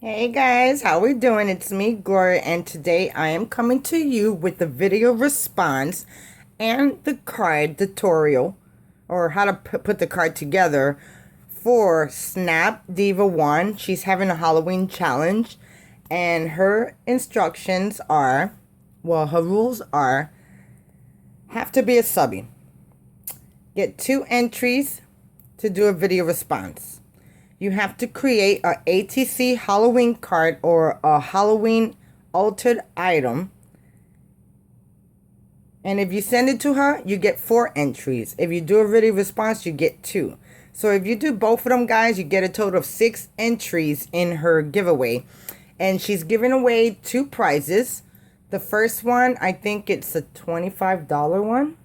Hey guys, how we doing? It's me, Gloria, and today I am coming to you with the video response and the card tutorial, or how to put the card together for Snapdiva1. She's having a Halloween challenge, and her instructions are, well, her rules are, have to be a subby. Get 2 entries to do a video response. You have to create a ATC Halloween card or a Halloween altered item. And if you send it to her, you get 4 entries. If you do a video response, you get 2. So if you do both of them, guys, you get a total of 6 entries in her giveaway. And she's giving away 2 prizes. The first one, I think it's a $25 one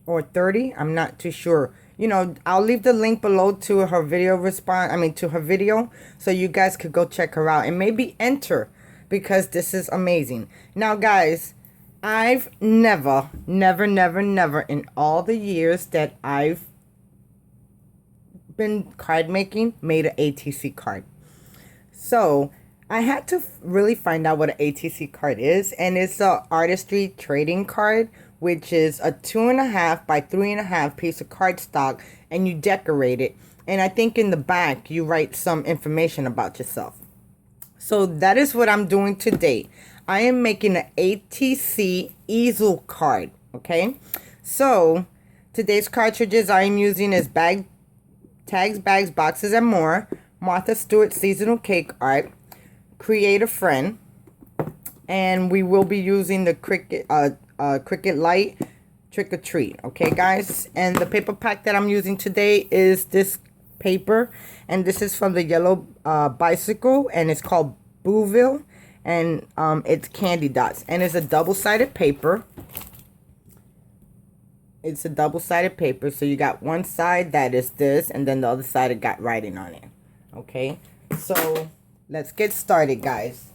or 30. I'm not too sure. You know, I'll leave the link below to her video to her video, so you guys could go check her out and maybe enter, because this is amazing. Now, guys, I've never in all the years that I've been card making, made an ATC card. So I had to really find out what an ATC card is, and it's a artistry trading card, which is a 2.5 by 3.5 piece of cardstock, and you decorate it. And I think in the back you write some information about yourself. So that is what I'm doing today. I am making an ATC easel card. Okay, so today's cartridges I am using is tags, bags, boxes, and more. Martha Stewart seasonal cake art. Create a friend, and we will be using the Cricut Light Trick or Treat. Okay, guys, and the paper pack that I'm using today is this paper, and this is from the Yellow Bicycle, and it's called Bouville, and it's candy dots, and it's a double-sided paper. It's a double-sided paper, so you got one side that is this, and then the other side it got writing on it. Okay, so let's get started, guys.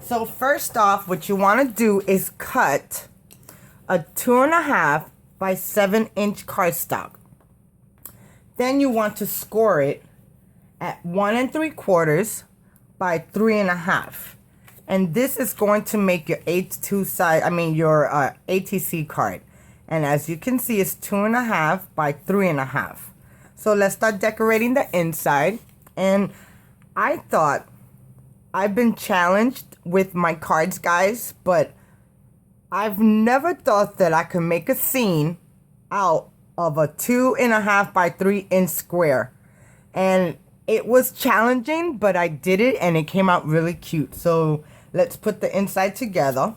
So first off, what you want to do is cut a 2.5 by 7-inch cardstock. Then you want to score it at 1 3/4 by 3.5. And this is going to make your your ATC card. And as you can see, it's 2.5 by 3.5. So let's start decorating the inside. And I thought, I've been challenged with my cards, guys, but I've never thought that I could make a scene out of a 2.5 by 3-inch square. And it was challenging, but I did it, and it came out really cute. So let's put the inside together.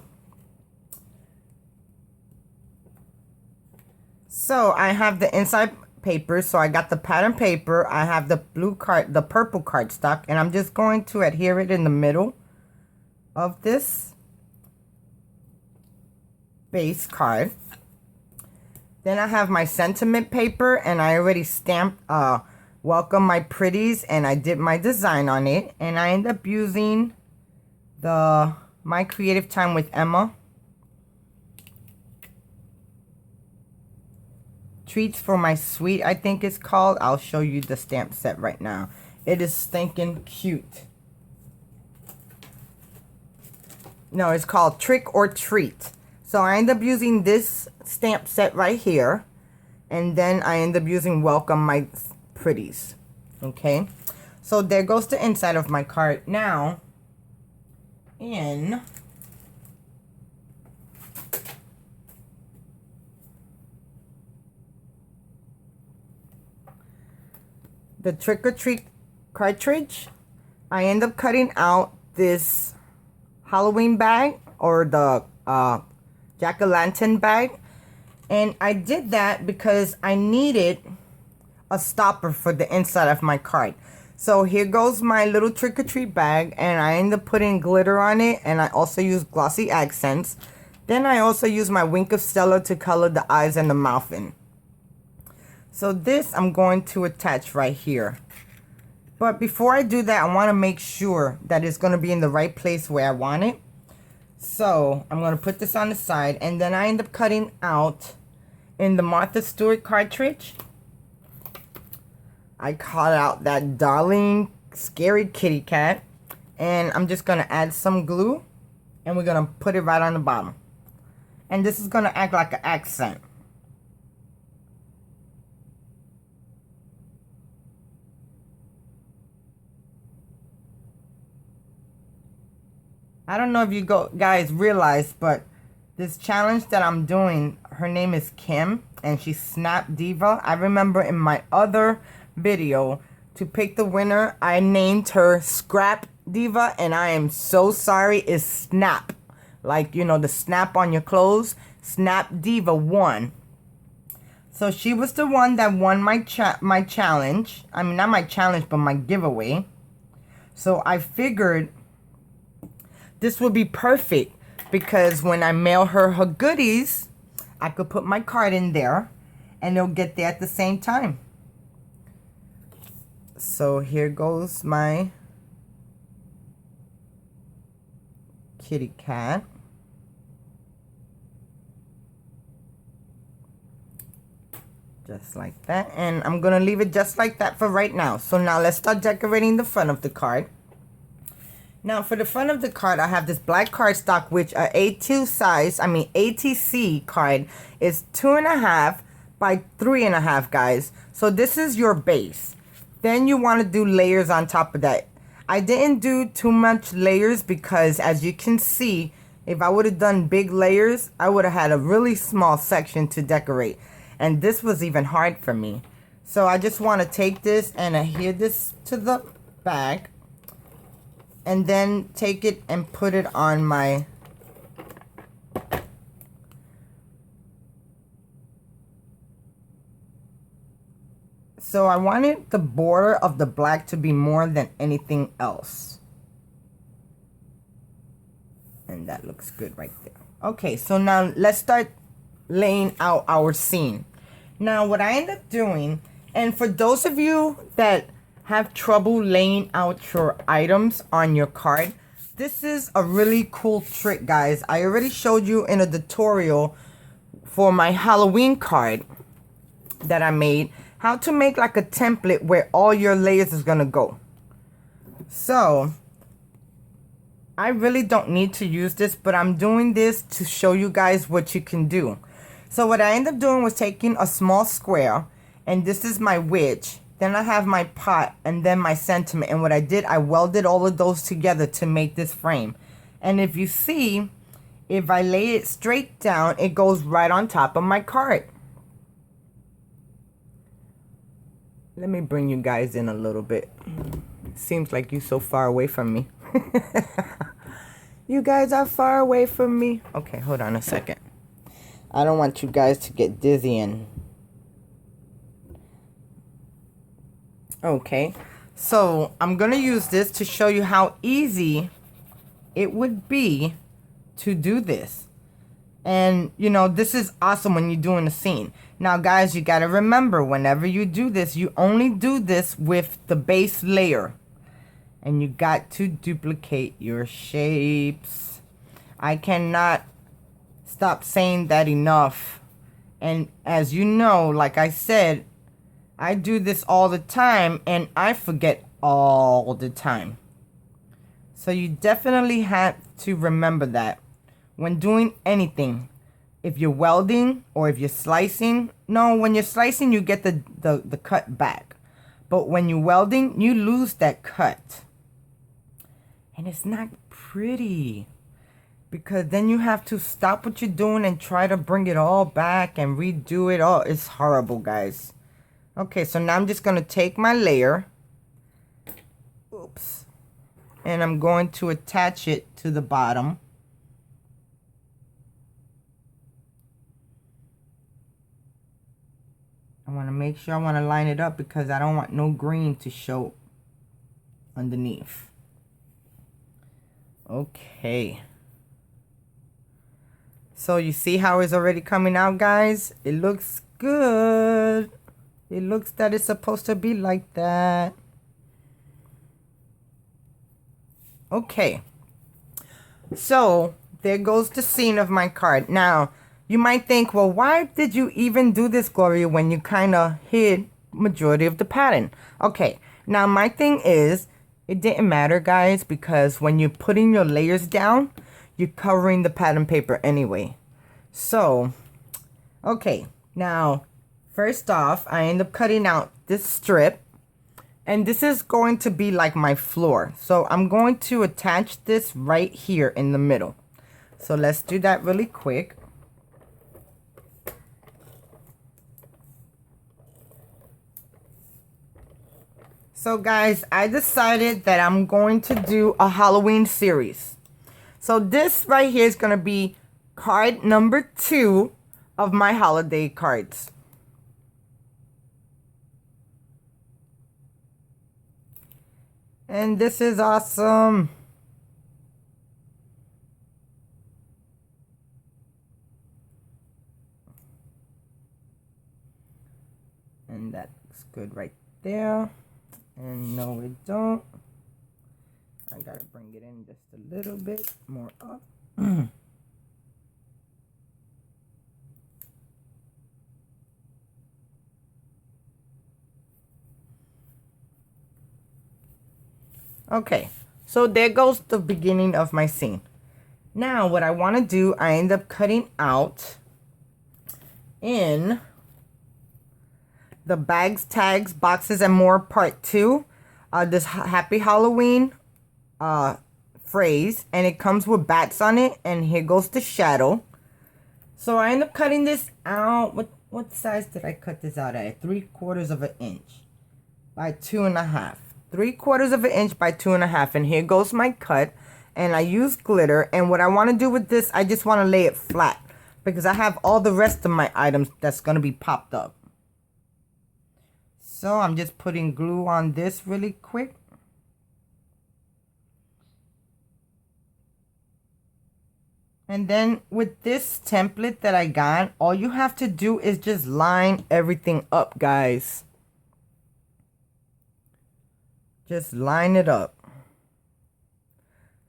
So I have the inside paper, so I got the pattern paper, I have the purple cardstock, and I'm just going to adhere it in the middle of this base card. Then I have my sentiment paper, and I already stamped welcome my pretties, and I did my design on it, and I end up using the My Creative Time with Emma Treats for My Sweet, I think it's called. I'll show you the stamp set right now. It is stinking cute. No, it's called Trick or Treat. So I end up using this stamp set right here. And then I end up using Welcome My Pretties. Okay. So there goes the inside of my card. Now, in the Trick or Treat cartridge, I end up cutting out this Halloween bag, or the jack-o'-lantern bag. And I did that because I needed a stopper for the inside of my card. So here goes my little Trick or Treat bag, and I end up putting glitter on it, and I also use glossy accents. Then I also use my Wink of Stella to color the eyes and the mouth in. So this I'm going to attach right here. But before I do that, I want to make sure that it's going to be in the right place where I want it. So I'm going to put this on the side, and then I end up cutting out in the Martha Stewart cartridge. I cut out that darling scary kitty cat. And I'm just going to add some glue. And we're going to put it right on the bottom. And this is going to act like an accent. I don't know if you guys realize, but this challenge that I'm doing, her name is Kim, and she's Snapdiva. I remember in my other video, to pick the winner, I named her Scrap Diva, and I am so sorry, it's Snap. Like, you know, the snap on your clothes. Snapdiva1. So she was the one that won my challenge. I mean, not my challenge, but my giveaway. So I figured this would be perfect because when I mail her goodies, I could put my card in there and they'll get there at the same time. So here goes my kitty cat. Just like that. And I'm going to leave it just like that for right now. So now let's start decorating the front of the card. Now for the front of the card, I have this black cardstock, which a ATC card is 2.5 by 3.5, guys. So this is your base. Then you want to do layers on top of that. I didn't do too much layers because, as you can see, if I would have done big layers, I would have had a really small section to decorate. And this was even hard for me. So I just want to take this and adhere this to the back. And then take it and put it on my so I wanted the border of the black to be more than anything else. And that looks good right there. Okay, so now let's start laying out our scene. Now what I end up doing, and for those of you that have trouble laying out your items on your card, this is a really cool trick, guys. I already showed you in a tutorial for my Halloween card that I made how to make like a template where all your layers is gonna go. So I really don't need to use this, but I'm doing this to show you guys what you can do. So what I ended up doing was taking a small square, and this is my witch. Then I have my pot and then my sentiment. And what I did, I welded all of those together to make this frame. And if you see, if I lay it straight down, it goes right on top of my card. Let me bring you guys in a little bit. Seems like you're so far away from me. You guys are far away from me. Okay, hold on a second. I don't want you guys to get dizzy and... Okay, so I'm going to use this to show you how easy it would be to do this. And, you know, this is awesome when you're doing a scene. Now, guys, you got to remember, whenever you do this, you only do this with the base layer. And you got to duplicate your shapes. I cannot stop saying that enough. And as you know, like I said, I do this all the time and I forget all the time. So you definitely have to remember that when doing anything. If you're welding or if you're slicing, no, when you're slicing you get the cut back. But when you're welding, you lose that cut. And it's not pretty. Because then you have to stop what you're doing and try to bring it all back and redo it. Oh, it's horrible, guys. Okay, so now I'm just going to take my layer. Oops. And I'm going to attach it to the bottom. I want to make sure I want to line it up because I don't want no green to show underneath. Okay. So you see how it's already coming out, guys? It looks good. It looks that it's supposed to be like that. Okay. So there goes the scene of my card. Now, you might think, well, why did you even do this, Gloria, when you kind of hid majority of the pattern? Okay. Now, my thing is it didn't matter, guys, because when you're putting your layers down, you're covering the pattern paper anyway. So, okay, now, first off, I end up cutting out this strip. And this is going to be like my floor. So I'm going to attach this right here in the middle. So let's do that really quick. So guys, I decided that I'm going to do a Halloween series. So this right here is going to be card number 2 of my holiday cards. And this is awesome. And that looks good right there. And no, we don't. I gotta bring it in just a little bit more up. Okay, so there goes the beginning of my scene. Now, what I want to do, I end up cutting out in the bags, tags, boxes, and more part 2. This Happy Halloween phrase, and it comes with bats on it, and here goes the shadow. So I end up cutting this out. What size did I cut this out at? 3/4 of an inch by 2.5. 3/4 of an inch by 2.5, and here goes my cut. And I use glitter, and what I want to do with this, I just want to lay it flat because I have all the rest of my items that's going to be popped up. So I'm just putting glue on this really quick. And then with this template that I got, all you have to do is just line everything up, guys. Just line it up.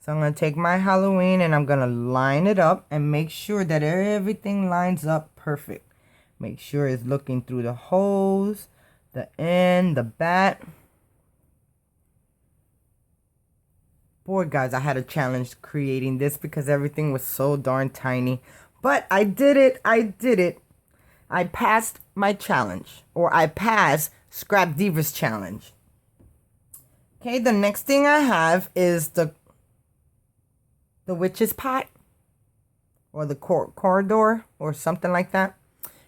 So I'm going to take my Halloween and I'm going to line it up and make sure that everything lines up perfect. Make sure it's looking through the holes, the end, the bat. Boy, guys, I had a challenge creating this because everything was so darn tiny. But I did it. I did it. I passed my challenge. Or I passed Snapdiva's challenge. Okay, the next thing I have is the witch's pot. Or the corridor. Or something like that.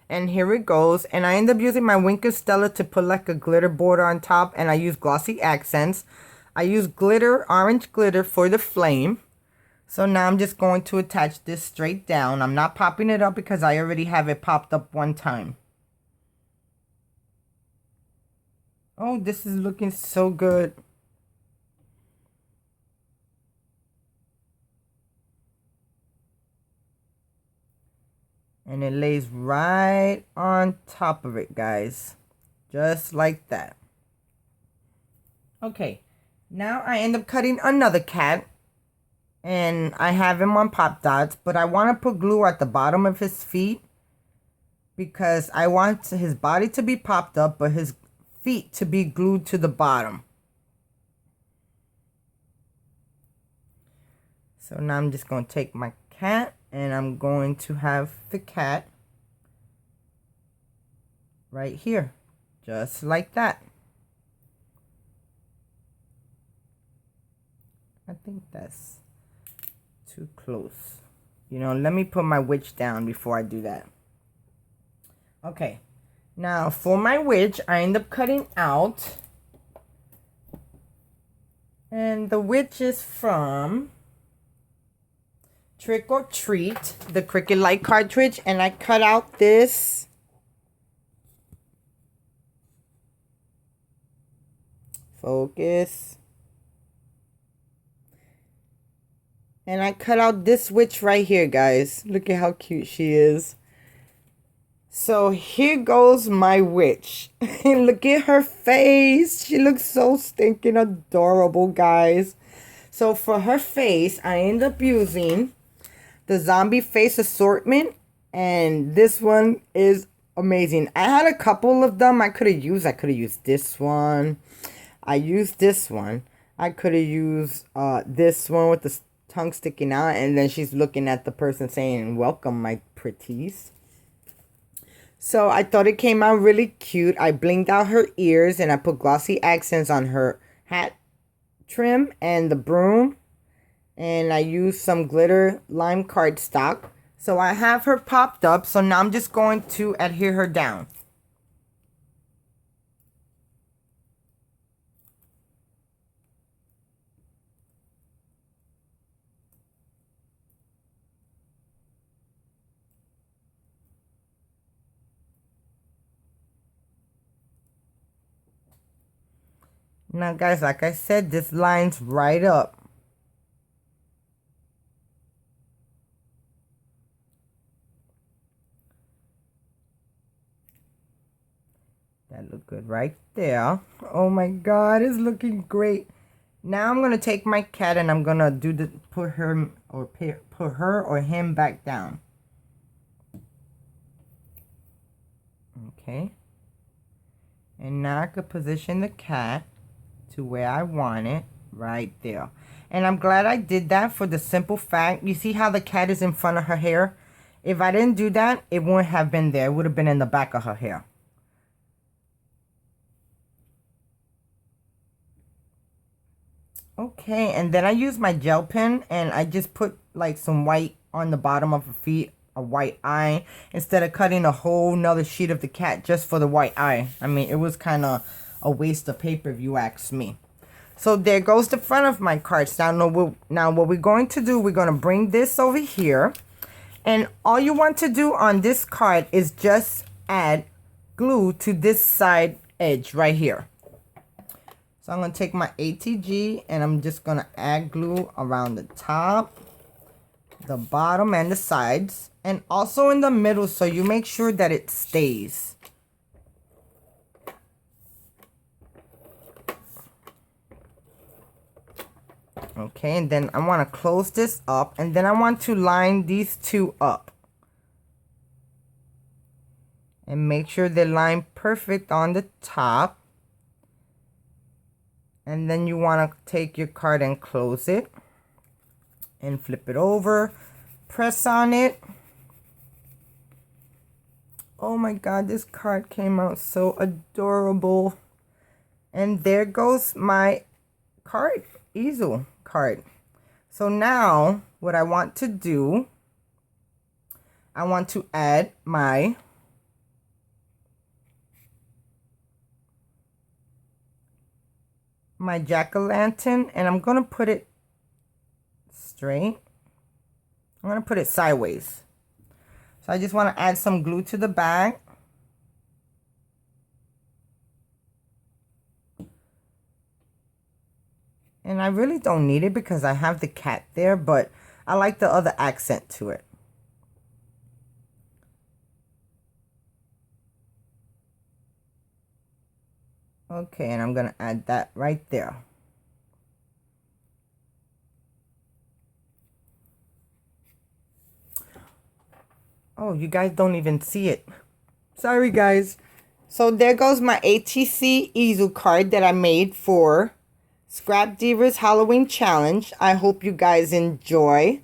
And here it goes. And I end up using my Wink of Stella to put like a glitter border on top. And I use glossy accents. I use glitter, orange glitter for the flame. So now I'm just going to attach this straight down. I'm not popping it up because I already have it popped up one time. Oh, this is looking so good. And it lays right on top of it, guys. Just like that. Okay. Now I end up cutting another cat. And I have him on Pop Dots. But I want to put glue at the bottom of his feet. Because I want his body to be popped up. But his feet to be glued to the bottom. So now I'm just going to take my cat. And I'm going to have the cat right here. Just like that. I think that's too close. You know, let me put my witch down before I do that. Okay. Now, for my witch, I end up cutting out. And the witch is from Trick or Treat, the Cricut Light cartridge. And I cut out this focus. And I cut out this witch right here, guys. Look at how cute she is. So here goes my witch. Look at her face. She looks so stinking adorable, guys. So for her face, I end up using the zombie face assortment. And this one is amazing. I had a couple of them I could have used. I could have used this one. I used this one. I could have used this one with the tongue sticking out, and then she's looking at the person saying, "Welcome, my pretties." So I thought it came out really cute. I blinged out her ears and I put glossy accents on her hat trim and the broom. And I used some glitter lime cardstock. So I have her popped up. So now I'm just going to adhere her down. Now guys, like I said, this lines right up. That looked good right there. Oh my God, it's looking great. Now I'm gonna take my cat and I'm gonna put her or him back down. Okay. And now I could position the cat to where I want it, right there. And I'm glad I did that for the simple fact, you see how the cat is in front of her hair? If I didn't do that, it wouldn't have been there. It would have been in the back of her hair. Okay, and then I use my gel pen and I just put like some white on the bottom of her feet, a white eye, instead of cutting a whole nother sheet of the cat just for the white eye. I mean, it was kind of a waste of paper if you ask me. So there goes the front of my cards. Now what we're going to do, we're going to bring this over here. And all you want to do on this card is just add glue to this side edge right here. So I'm going to take my ATG and I'm just going to add glue around the top, the bottom, and the sides. And also in the middle, so you make sure that it stays. Okay, and then I want to close this up. And then I want to line these two up. And make sure they line perfect on the top. And then you want to take your card and close it. And flip it over. Press on it. Oh my God, this card came out so adorable. And there goes my card, easel card. So now what I want to do, I want to add my jack-o'-lantern, and I'm going to put it straight. I'm going to put it sideways. So I just want to add some glue to the back. And I really don't need it because I have the cat there, but I like the other accent to it. Okay, and I'm going to add that right there. Oh, you guys don't even see it. Sorry, guys. So there goes my ATC easel card that I made for Scrap Diva's Halloween Challenge. I hope you guys enjoy.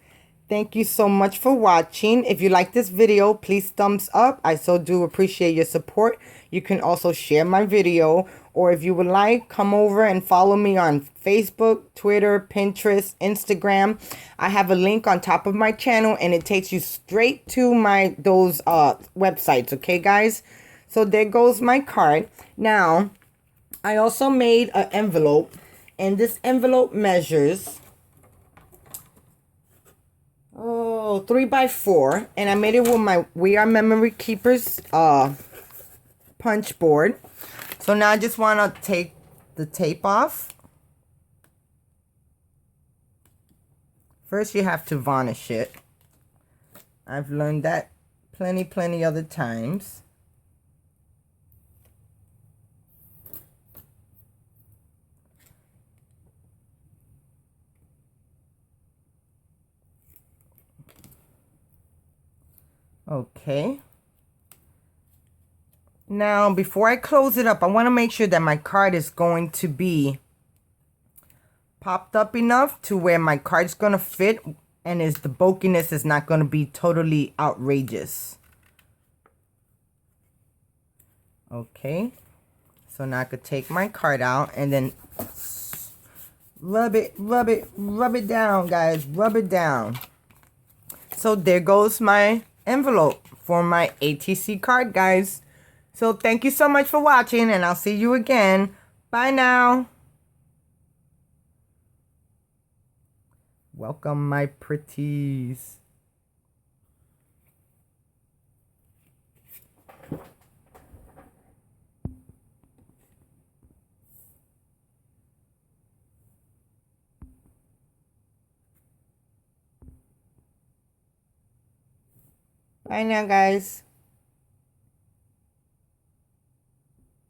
Thank you so much for watching. If you like this video, please thumbs up. I so do appreciate your support. You can also share my video, or if you would like, come over and follow me on Facebook, Twitter, Pinterest, Instagram. I have a link on top of my channel and it takes you straight to those websites, okay guys? So there goes my card. Now, I also made an envelope, and this envelope measures 3 by 4, and I made it with my We Are Memory Keepers punch board. So now I just want to take the tape off. First you have to varnish it. I've learned that plenty other times. Okay. Now, before I close it up, I want to make sure that my card is going to be popped up enough to where my card's gonna fit, and the bulkiness is not gonna be totally outrageous. Okay, so now I could take my card out and then rub it down, guys. Rub it down. So there goes my envelope for my ATC card, guys. So thank you so much for watching, and I'll see you again. Bye now. Welcome, my pretties. Bye now, guys.